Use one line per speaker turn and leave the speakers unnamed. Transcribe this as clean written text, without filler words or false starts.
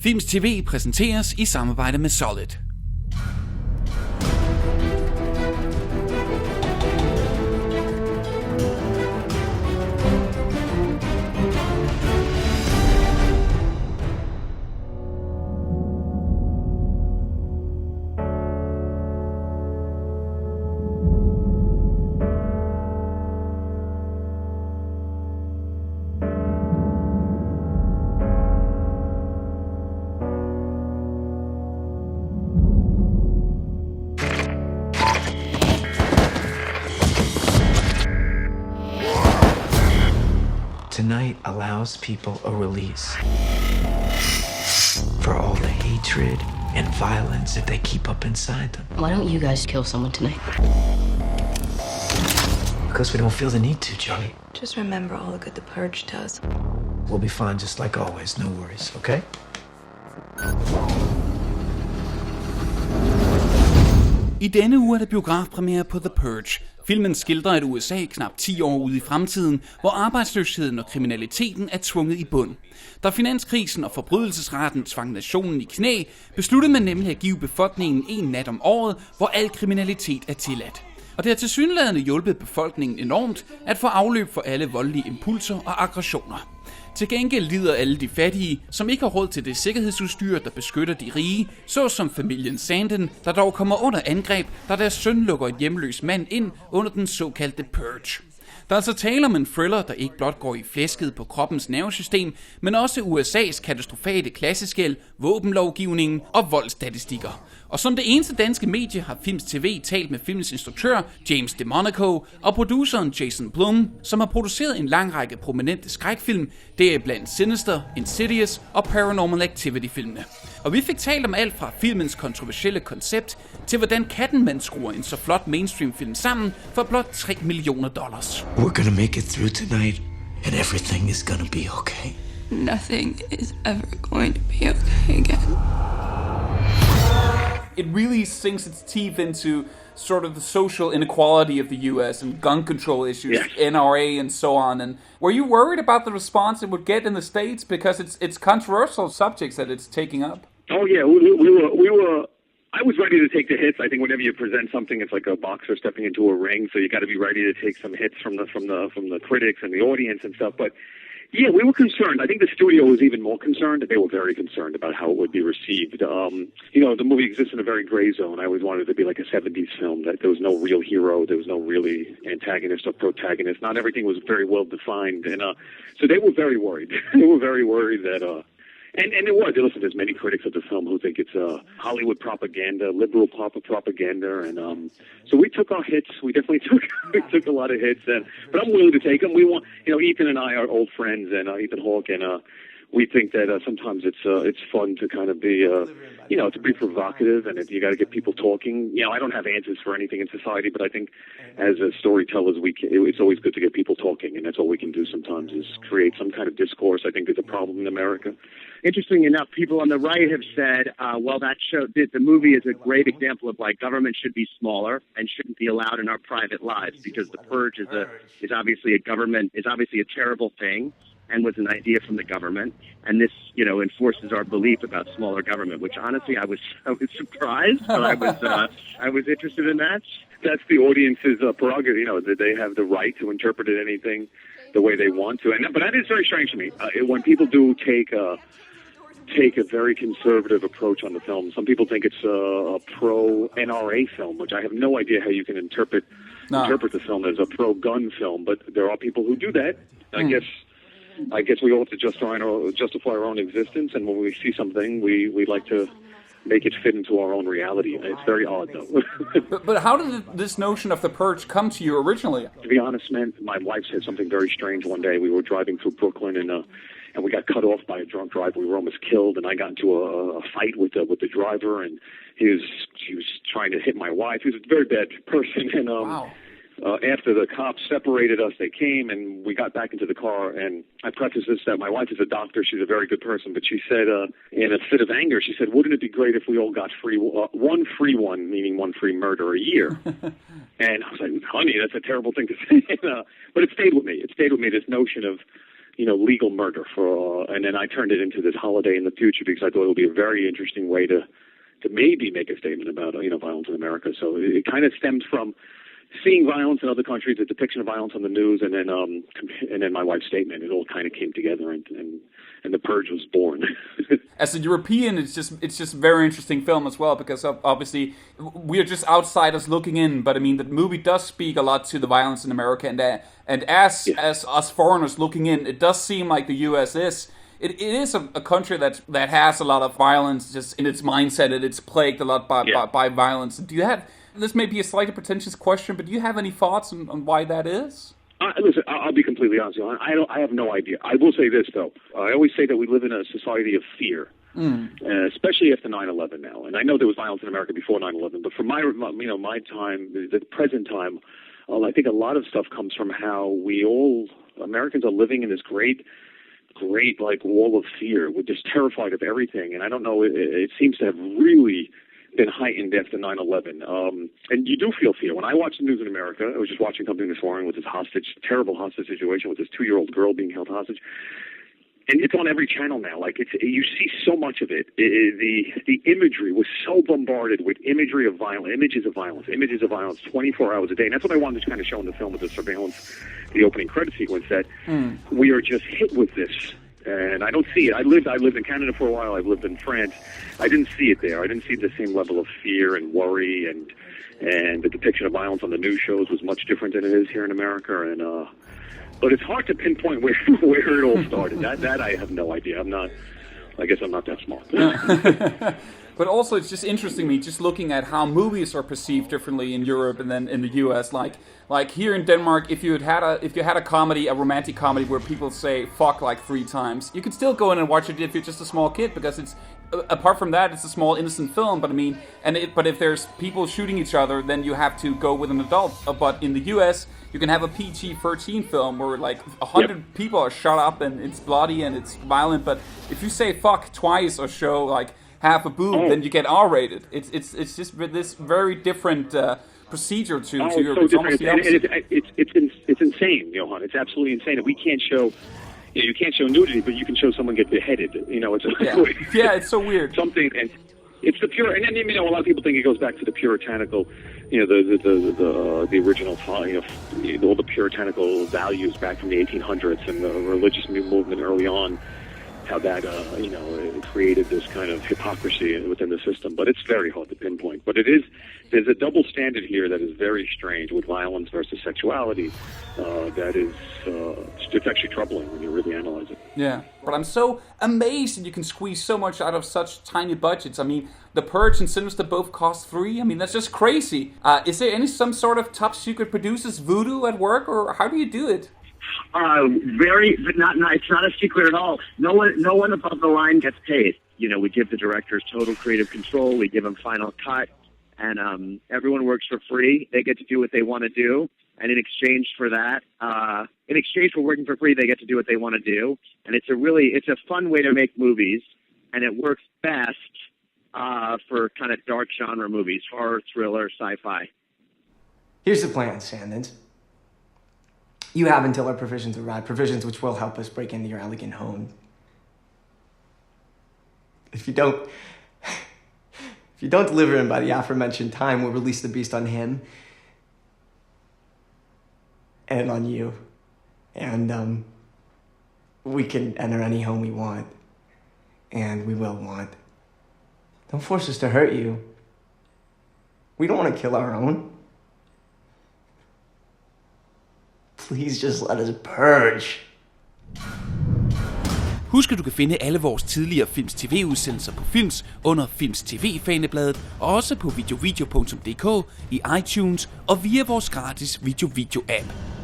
Filmz TV præsenteres i samarbejde med Solid.
Tonight allows people a release for all the hatred and violence that they keep up inside them.
Why don't you guys kill someone tonight?
Because we don't feel the need to, Johnny.
Just remember all the good the Purge does.
We'll be fine just like always, no worries, okay?
I denne uge er der biografpremiere på The Purge. Filmen skildrer et USA knap 10 år ude i fremtiden, hvor arbejdsløsheden og kriminaliteten er tvunget i bund. Da finanskrisen og forbrydelsesraten tvang nationen i knæ, besluttede man nemlig at give befolkningen en nat om året, hvor al kriminalitet er tilladt. Og det har tilsyneladende hjulpet befolkningen enormt at få afløb for alle voldelige impulser og aggressioner. Til gengæld lider alle de fattige, som ikke har råd til det sikkerhedsudstyr, der beskytter de rige, såsom familien Sanden, der dog kommer under angreb, da deres søn lukker en hjemløs mand ind under den såkaldte Purge. Der er altså tale om en thriller, der ikke blot går i flæsket på kroppens nervesystem, men også USA's katastrofale klasseskæld, våbenlovgivningen og voldsstatistikker. Og som det eneste danske medie har Filmz TV talt med filmens instruktør, James DeMonaco, og produceren Jason Blum, som har produceret en lang række prominente skrækfilm, det er blandt Sinister, Insidious og Paranormal Activity-filmene. Og vi fik talt om alt fra filmens kontroversielle koncept, til hvordan man skruer en så flot mainstream-film sammen for blot $3 million.
We're gonna make it through tonight, and everything is gonna be okay.
Nothing is ever going to be okay again.
It really sinks its teeth into sort of the social inequality of the U.S. and gun control issues, yes. NRA and so on. And were you worried about the response it would get in the States because it's controversial subjects that it's taking up?
Oh yeah, we were. I was ready to take the hits. I think whenever you present something, it's like a boxer stepping into a ring, so you got to be ready to take some hits from the critics and the audience and stuff. But yeah, we were concerned. I think the studio was even more concerned. They were very concerned about how it would be received. The movie exists in a very gray zone. I always wanted it to be like a 70s film, that there was no real hero, there was no really antagonist or protagonist. Not everything was very well defined. And so they were very worried. They were very worried that... And it was. Listen, there's many critics of the film who think it's Hollywood propaganda, liberal propaganda, and so we took our hits. We definitely took a lot of hits, but I'm willing to take them. We want, Ethan and I are old friends, and Ethan Hawke, and we think that sometimes it's fun to kind of be, to be provocative, and you got to get people talking. I don't have answers for anything in society, but I think as storytellers, it's always good to get people talking, and that's all we can do sometimes is create some kind of discourse. I think there's a problem in America.
Interesting enough, people on the right have said, the movie is a great example of why government should be smaller and shouldn't be allowed in our private lives, because the Purge is obviously a terrible thing and was an idea from the government, and this enforces our belief about smaller government, which honestly I was surprised, but I was interested in that.
That's the audience's prerogative, that they have the right to interpret anything the way they want to. But that is very strange to me. When people do take a very conservative approach on the film. Some people think it's a pro-NRA film, which I have no idea how you can interpret the film as a pro-gun film, but there are people who do that. I guess we all have to justify our own existence, and when we see something, we like to make it fit into our own reality. It's very odd, though.
but how did this notion of the Purge come to you originally?
To be honest, man, my wife said something very strange one day. We were driving through Brooklyn, and we got cut off by a drunk driver. We were almost killed, and I got into a fight with the driver, and he was trying to hit my wife. He was a very bad person, and
wow.
After the cops separated us, they came, and we got back into the car. And I preface this that my wife is a doctor. She's a very good person. But she said, in a fit of anger, she said, wouldn't it be great if we all got one free one, meaning one free murder a year? And I was like, honey, that's a terrible thing to say. But it stayed with me. This notion of legal murder and then I turned it into this holiday in the future because I thought it would be a very interesting way to maybe make a statement about violence in America. So it kind of stems from seeing violence in other countries, the depiction of violence on the news, and then my wife's statement. It all kind of came together, and the Purge was born.
As a European, it's just a very interesting film as well, because obviously we are just outsiders looking in. But I mean, the movie does speak a lot to the violence in America, and as us foreigners looking in, it does seem like the U.S. is. It is a country that has a lot of violence just in its mindset, and it's plagued a lot by violence. Do you have, this may be a slightly pretentious question, but do you have any thoughts on why that is?
Listen, I'll be completely honest with you. I have no idea. I will say this, though. I always say that we live in a society of fear, especially after 9/11 now. And I know there was violence in America before 9/11, but from my time, the present time, I think a lot of stuff comes from how Americans are living in this great like wall of fear. We're just terrified of everything, and I don't know. It seems to have really been heightened after 9/11. And you do feel fear. When I watch the news in America, I was just watching something this morning with this terrible hostage situation with this 2-year-old girl being held hostage. And it's on every channel now. Like you see so much of it. The imagery was so bombarded with images of violence, 24 hours a day. And that's what I wanted to kind of show in the film with the surveillance, the opening credit sequence, that we are just hit with this. And I don't see it. I lived in Canada for a while. I've lived in France. I didn't see it there. I didn't see the same level of fear and worry, and the depiction of violence on the news shows was much different than it is here in America. And but it's hard to pinpoint where it all started. That I have no idea. I guess I'm not that smart.
But also, it's just interesting me just looking at how movies are perceived differently in Europe and then in the U.S. Like here in Denmark, if you had a comedy, a romantic comedy where people say "fuck" like 3 times, you could still go in and watch it if you're just a small kid, because it's apart from that, it's a small innocent film. But I mean, but if there's people shooting each other, then you have to go with an adult. But in the U.S., you can have a PG-13 film where like 100 people are shot up and it's bloody and it's violent. But if you say "fuck" twice or show like half a boob, then you get R-rated. It's just this very different procedure to your.
So different. It's insane, Johan. It's absolutely insane. We can't show. You can't show nudity, but you can show someone get beheaded. It's
it's so weird.
Something, and it's the pure. And then a lot of people think it goes back to the puritanical. The original, all the puritanical values back from the 1800s and the religious movement early on. How that, created this kind of hypocrisy within the system. But it's very hard to pinpoint. But there's a double standard here that is very strange with violence versus sexuality. That is, it's actually troubling when you really analyze it.
Yeah, but I'm so amazed that you can squeeze so much out of such tiny budgets. I mean, The Purge and Sinister both cost $3. I mean, that's just crazy. Is there some sort of top secret producers voodoo at work, or how do you do it?
It's not a secret at all. No one above the line gets paid. We give the directors total creative control. We give them final cut, and everyone works for free. They get to do what they want to do, and in exchange for that, in exchange for working for free, they get to do what they want to do. And it's a fun way to make movies, and it works best for kind of dark genre movies, horror, thriller, sci-fi.
Here's the plan, Sandins. You have until our provisions arrive, provisions which will help us break into your elegant home. If you don't deliver him by the aforementioned time, we'll release the beast on him and on you. And we can enter any home we want, and we will want. Don't force us to hurt you. We don't want to kill our own. Please just let us purge.
Husk, at du kan finde alle vores tidligere Filmz TV-udsendelser på Filmz under Filmz TV-fanebladet, og også på videovideo.dk, i iTunes og via vores gratis video-app.